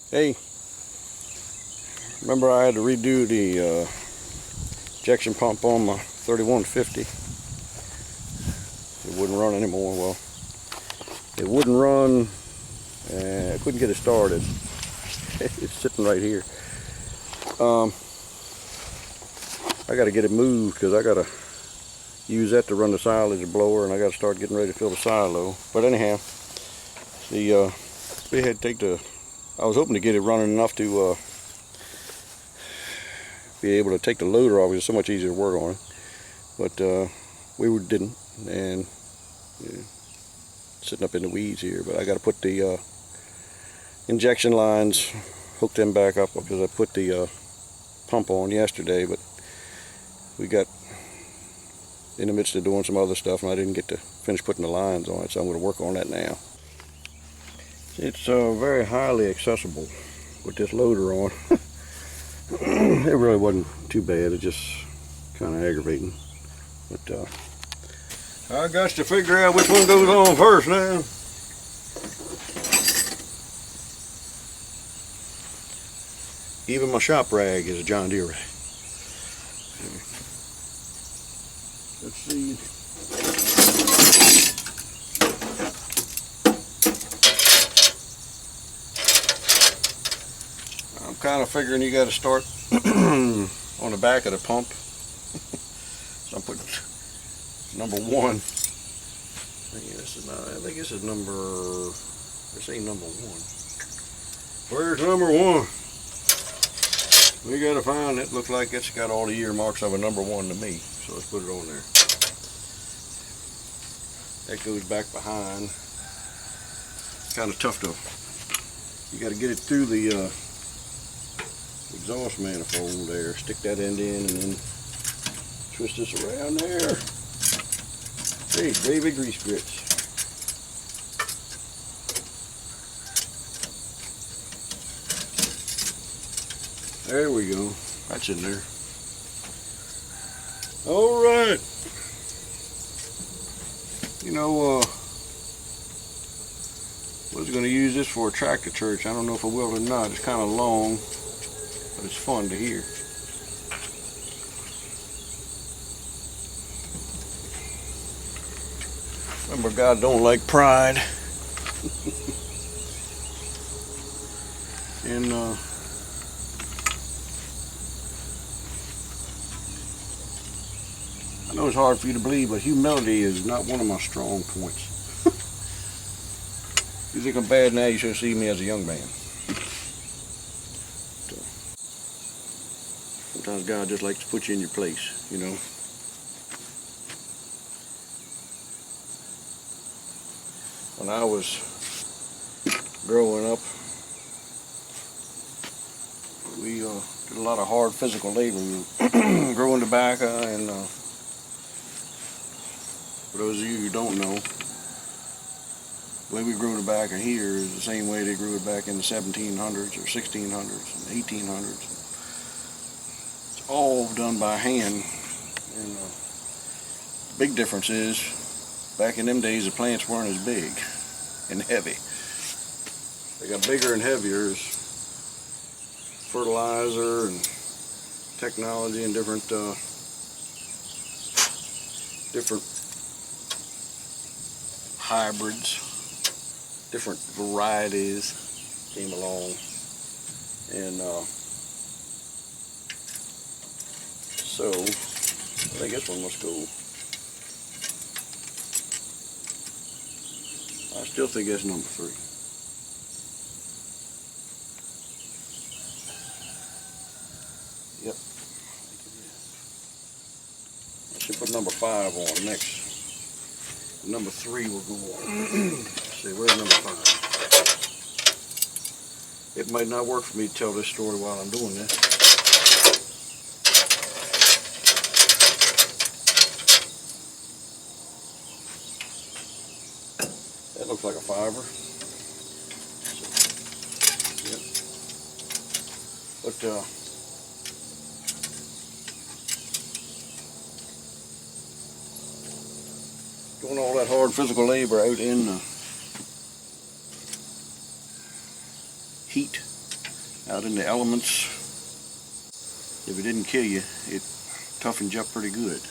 Hey, remember I had to redo the injection pump on my 3150. It wouldn't run anymore. Well, it wouldn't run, and I couldn't get it started. It's sitting right here. I got to get it moved because I got to use that to run the silage blower, and I got to start getting ready to fill the silo. But anyhow, we had to take the. I was hoping to get it running enough to be able to take the loader off. It was so much easier to work on it, but we didn't, and sitting up in the weeds here. But I got to put the injection lines, hook them back up because I put the pump on yesterday, but we got in the midst of doing some other stuff and I didn't get to finish putting the lines on it, so I'm going to work on that now. It's very highly accessible with this loader on. It really wasn't too bad, it just kind of aggravating, but I got to figure out which one goes on first now. Even my shop rag is a John Deere rag. Let's see. I'm kind of figuring you got to start on the back of the pump. So I'm putting number 1. I think this is number. This ain't number 1. Where's number 1? We got to find it. Looks like it's got all the year marks of a number 1 to me. So let's put it on there. That goes back behind. Kind of tough to. You got to get it through the exhaust manifold there. Stick that end in and then twist this around there. Hey, baby grease grits. There we go. That's in there. All right. You know, I was going to use this for a tractor church. I don't know if I will or not. It's kind of long, but it's fun to hear. Remember, God don't like pride. And I know it's hard for you to believe, but humility is not one of my strong points. You think I'm bad now, you should see me as a young man. Sometimes God just likes to put you in your place, you know. When I was growing up, we did a lot of hard physical labor, growing tobacco, and for those of you who don't know, the way we grew tobacco here is the same way they grew it back in the 1700s or 1600s and 1800s. It's all done by hand, and the big difference is back in them days the plants weren't as big and heavy. They got bigger and heavier as fertilizer and technology and different hybrids, different varieties came along, and so I think this one must go. I still think that's number 3. Yep. I should put number 5 on next. Number 3 will go on. Let's see, where's number 5? It might not work for me to tell this story while I'm doing this. That looks like a 5er. Yep. But doing all that hard physical labor out in the heat out in the elements, if it didn't kill you, it toughens you up pretty good.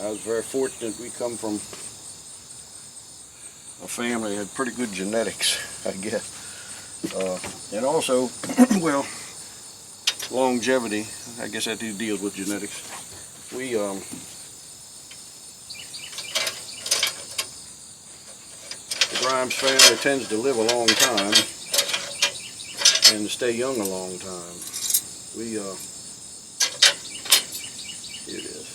I was very fortunate. We come from a family that had pretty good genetics, I guess. And also, well, longevity. I guess that deals with genetics. We the Grimes family tends to live a long time and to stay young a long time. Here it is.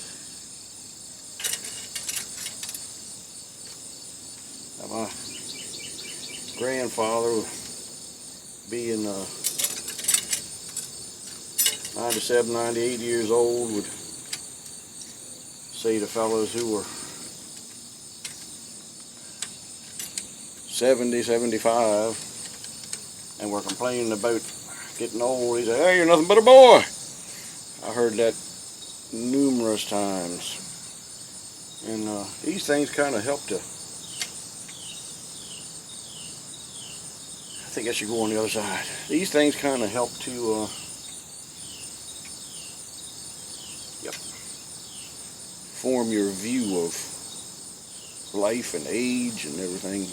Now my grandfather, being 97, 98 years old, would say to fellows who were 70, 75 and were complaining about getting old, he said, "Hey, you're nothing but a boy." I heard that numerous times. And these things kind of help to, I think I should go on the other side. These things kind of help to form your view of life and age and everything.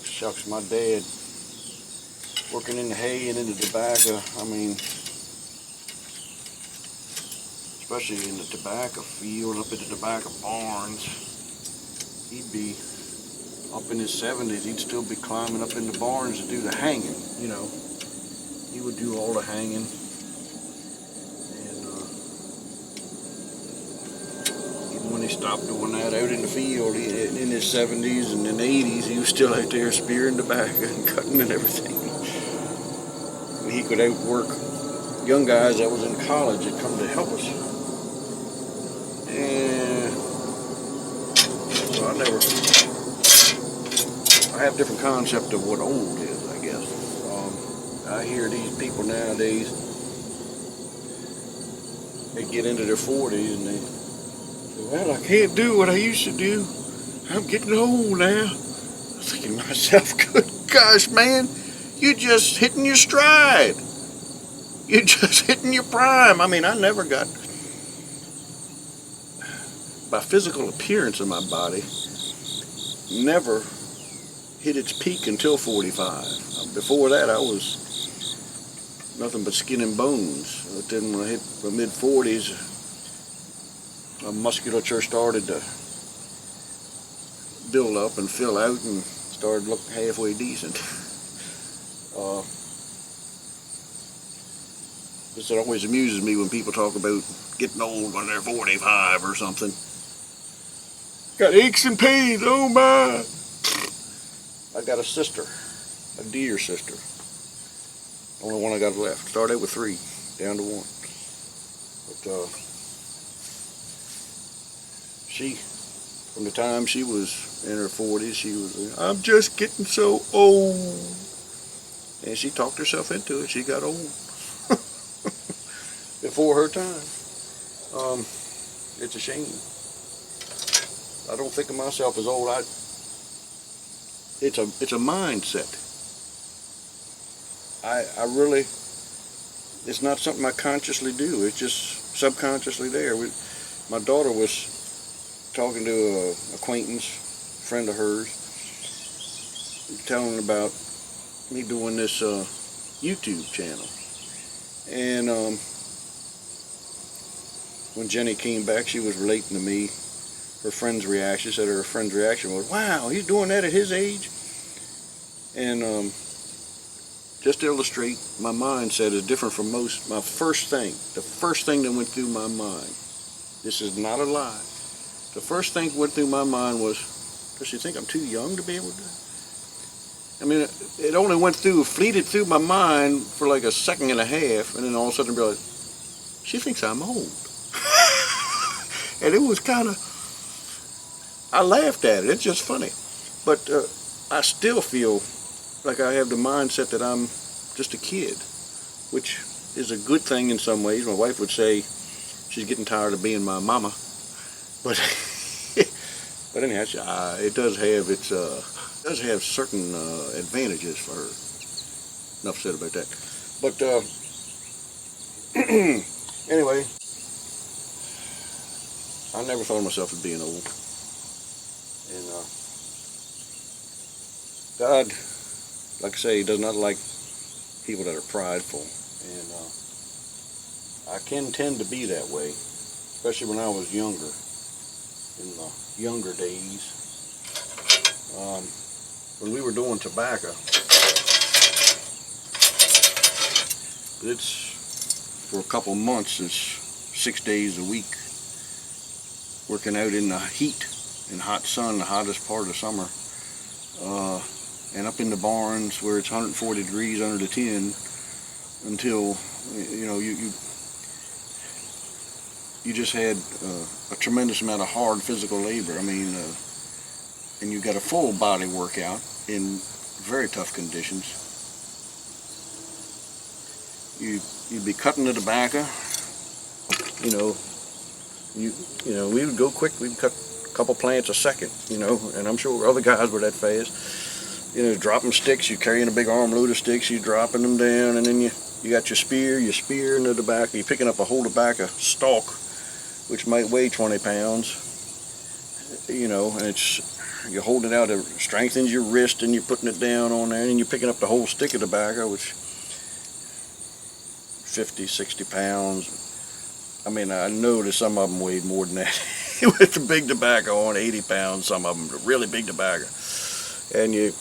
Shucks, my dad working in the hay and in the tobacco, I mean, especially in the tobacco field, up at the tobacco barns, he'd be up in his 70s, he'd still be climbing up in the barns to do the hanging, you know. He would do all the hanging. When he stopped doing that out in the field, in his 70s and in the 80s, he was still out there spearing tobacco and cutting and everything. And he could outwork young guys that was in college that come to help us. And so I have a different concept of what old is, I guess. I hear these people nowadays, they get into their 40s and they, "Well, I can't do what I used to do. I'm getting old now." I'm thinking to myself, good gosh, man, you're just hitting your stride. You're just hitting your prime. I mean, I never got, my physical appearance of my body never hit its peak until 45. Before that, I was nothing but skin and bones. But then when I hit the mid-40s, my musculature started to build up and fill out and started looking halfway decent. This always amuses me when people talk about getting old when they're 45 or something. Got aches and pains, oh my! I got a sister, a Deere sister. Only one I got left. Started out with 3, down to 1. But she, from the time she was in her 40s, she was, "I'm just getting so old." And she talked herself into it. She got old before her time. It's a shame. I don't think of myself as old. It's a mindset. I really, it's not something I consciously do. It's just subconsciously there. My daughter was talking to an acquaintance, friend of hers, telling about me doing this YouTube channel. And when Jenny came back, she was relating to me her friend's reaction. She said her friend's reaction was, "Wow, he's doing that at his age." And just to illustrate, my mindset is different from most. The first thing that went through my mind, this is not a lie, the first thing that went through my mind was, does she think I'm too young to be able to do it? I mean, it only fleeted through my mind for like a second and a half, and then all of a sudden I realized, she thinks I'm old. And it was kind of, I laughed at it, it's just funny. But I still feel like I have the mindset that I'm just a kid, which is a good thing in some ways. My wife would say she's getting tired of being my mama. But anyhow, it does have its does have certain advantages for her. Enough said about that. But anyway, I never thought of myself as being old. And God, like I say, does not like people that are prideful. And I can tend to be that way, especially when I was younger, in the younger days. When we were doing tobacco, it's for a couple months, it's 6 days a week, working out in the heat, in hot sun, the hottest part of the summer, and up in the barns where it's 140 degrees under the tin, until you just had a tremendous amount of hard physical labor. I mean, and you got a full body workout in very tough conditions. You'd be cutting the tobacco. We would go quick. We'd cut a couple plants a second. And I'm sure other guys were that fast. Dropping sticks. You carrying a big armload of sticks. You dropping them down, and then you got your spear. You're spearing the tobacco. You're picking up a whole tobacco stalk, which might weigh 20 pounds. And you're holding it out. It strengthens your wrist, and you're putting it down on there, and you're picking up the whole stick of tobacco, which 50, 60 pounds. I mean, I know that some of them weighed more than that. With the big tobacco on, 80 pounds, some of them, really big tobacco. And you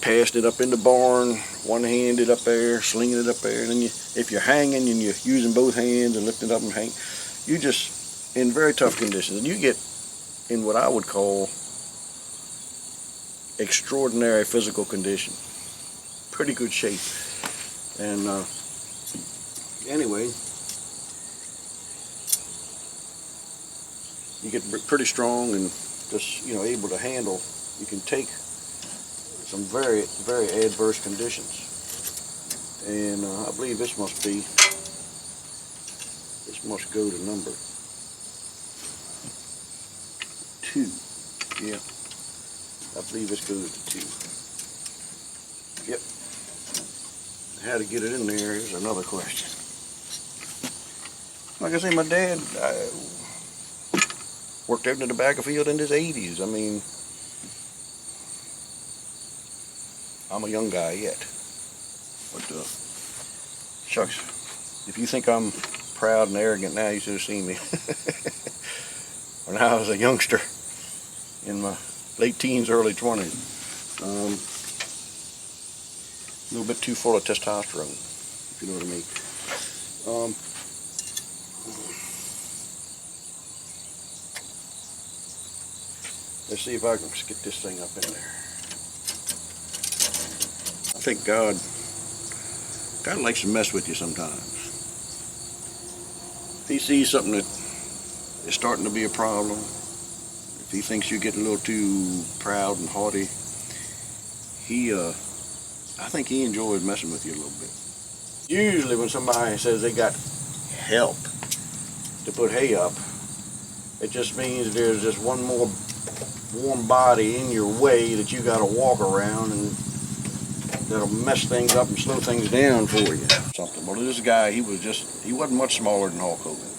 passed it up in the barn, one-handed up there, slinging it up there, and then if you're hanging and you're using both hands and lifting it up and hang, you just, in very tough conditions, and you get in what I would call extraordinary physical condition. Pretty good shape. And anyway, you get pretty strong and just able to handle. You can take some very, very adverse conditions. And I believe this must go to number 2. Yeah, I believe this goes to 2. Yep. How to get it in there is another question. Like I say, my dad worked out in the tobacco field in his 80s. I mean, I'm a young guy yet. But, shucks, if you think I'm proud and arrogant now, you should have seen me. When I was a youngster, in my late teens, early 20s. A little bit too full of testosterone, if you know what I mean. Let's see if I can get this thing up in there. I think God likes to mess with you sometimes. If he sees something that is starting to be a problem, if he thinks you're getting a little too proud and haughty, I think he enjoys messing with you a little bit. Usually when somebody says they got help to put hay up, it just means there's just one more warm body in your way that you got to walk around, and that'll mess things up and slow things down for you. Well, this guy, he wasn't much smaller than Hulk Hogan.